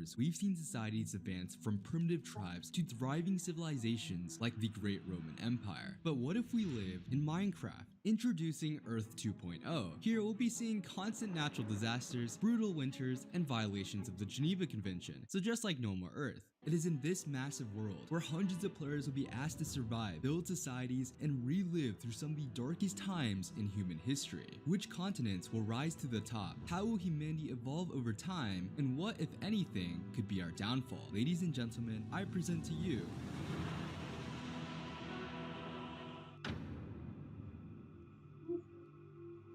years, we've seen societies advance from primitive tribes to thriving civilizations like the Great Roman Empire. But what if we lived in Minecraft? Introducing Earth 2.0. Here we'll be seeing constant natural disasters, brutal winters, and violations of the Geneva Convention. So just like normal Earth, it is in this massive world where hundreds of players will be asked to survive, build societies, and relive through some of the darkest times in human history. Which continents will rise to the top? How will humanity evolve over time? And what, if anything, could be our downfall? Ladies and gentlemen, I present to you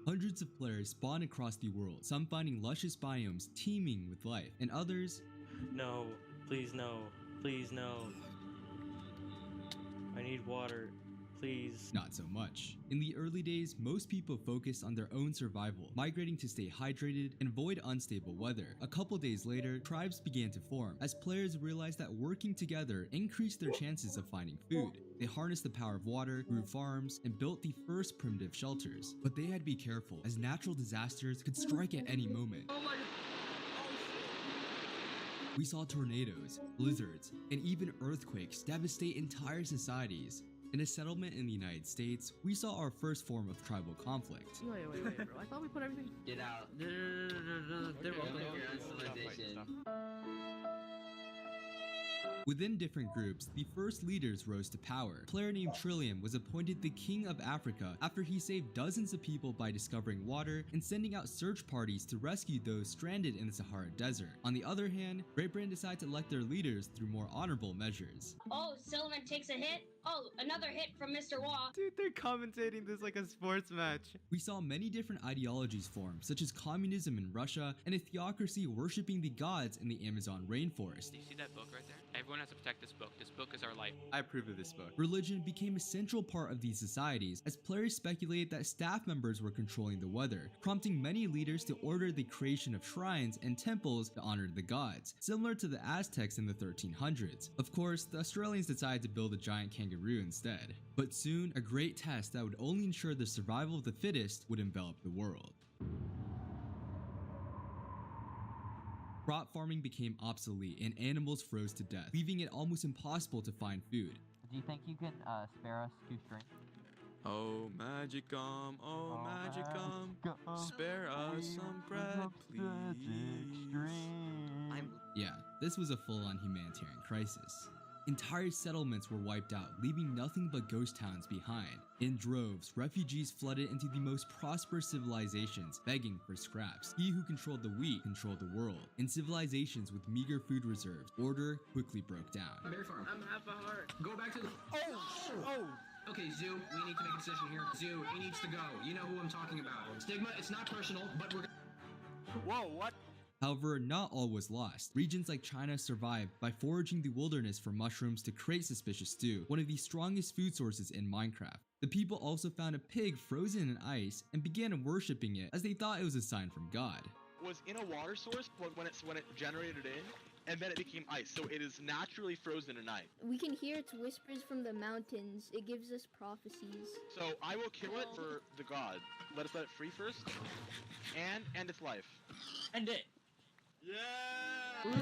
hundreds of players spawn across the world, some finding luscious biomes teeming with life, and others, No, please no, please no. I need water, please. not so much. In the early days, most people focused on their own survival, migrating to stay hydrated and avoid unstable weather. A couple days later, tribes began to form, as players realized that working together increased their chances of finding food. They harnessed the power of water, grew farms, and built the first primitive shelters. But they had to be careful, as natural disasters could strike at any moment. We saw tornadoes, blizzards, and even earthquakes devastate entire societies. In a settlement in the United States, we saw our first form of tribal conflict. Wait, bro. I thought we put everything. Get out. No. They're opening your own civilization. Within different groups, the first leaders rose to power. A player named Trillium was appointed the King of Africa after he saved dozens of people by discovering water and sending out search parties to rescue those stranded in the Sahara Desert. On the other hand, Great Britain decided to elect their leaders through more honorable measures. Oh, Silverman takes a hit. Oh, another hit from Mr. Wah. Dude, they're commentating this like a sports match. We saw many different ideologies form, such as communism in Russia and a theocracy worshipping the gods in the Amazon rainforest. Do you see that book right there? Everyone has to protect this book. This book is our life. I approve of this book. Religion became a central part of these societies, as players speculated that staff members were controlling the weather, prompting many leaders to order the creation of shrines and temples to honor the gods, similar to the Aztecs in the 1300s. Of course, the Australians decided to build a giant kangaroo instead. But soon, a great test that would only ensure the survival of the fittest would envelop the world. Crop farming became obsolete and animals froze to death, leaving it almost impossible to find food. Do you think you can spare us 2 strings? Oh, Magicum, spare us some bread, please. Yeah, this was a full-on humanitarian crisis. Entire settlements were wiped out, leaving nothing but ghost towns behind. In droves, refugees flooded into the most prosperous civilizations, begging for scraps. He who controlled the wheat controlled the world. In civilizations with meager food reserves, order quickly broke down. Berry farm. I'm half a heart. Go back to the. Oh! Okay, Zoo, we need to make a decision here. Zoo, he needs to go. You know who I'm talking about. Stigma, it's not personal, but we're. Whoa, what? However, not all was lost. Regions like China survived by foraging the wilderness for mushrooms to create suspicious stew, one of the strongest food sources in Minecraft. The people also found a pig frozen in ice and began worshipping it as they thought it was a sign from God. Was in a water source when it generated in, and then it became ice, so it is naturally frozen in ice. We can hear its whispers from the mountains. It gives us prophecies. So I will kill it for the god. Let us let it free first, and end its life. End it. Yeah!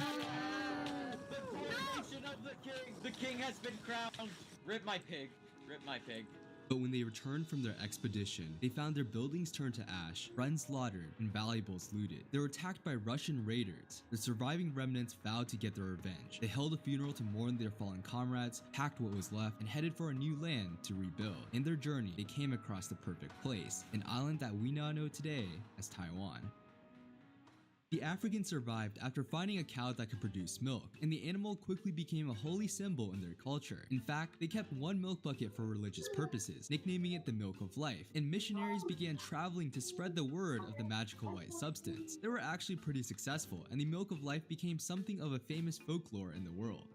The coronation of the king! The king has been crowned! Rip my pig. Rip my pig. But when they returned from their expedition, they found their buildings turned to ash, friends slaughtered, and valuables looted. They were attacked by Russian raiders. The surviving remnants vowed to get their revenge. They held a funeral to mourn their fallen comrades, packed what was left, and headed for a new land to rebuild. In their journey, they came across the perfect place, an island that we now know today as Taiwan. The Africans survived after finding a cow that could produce milk, and the animal quickly became a holy symbol in their culture. In fact, they kept one milk bucket for religious purposes, nicknaming it the milk of life, and missionaries began traveling to spread the word of the magical white substance. They were actually pretty successful, and the milk of life became something of a famous folklore in the world.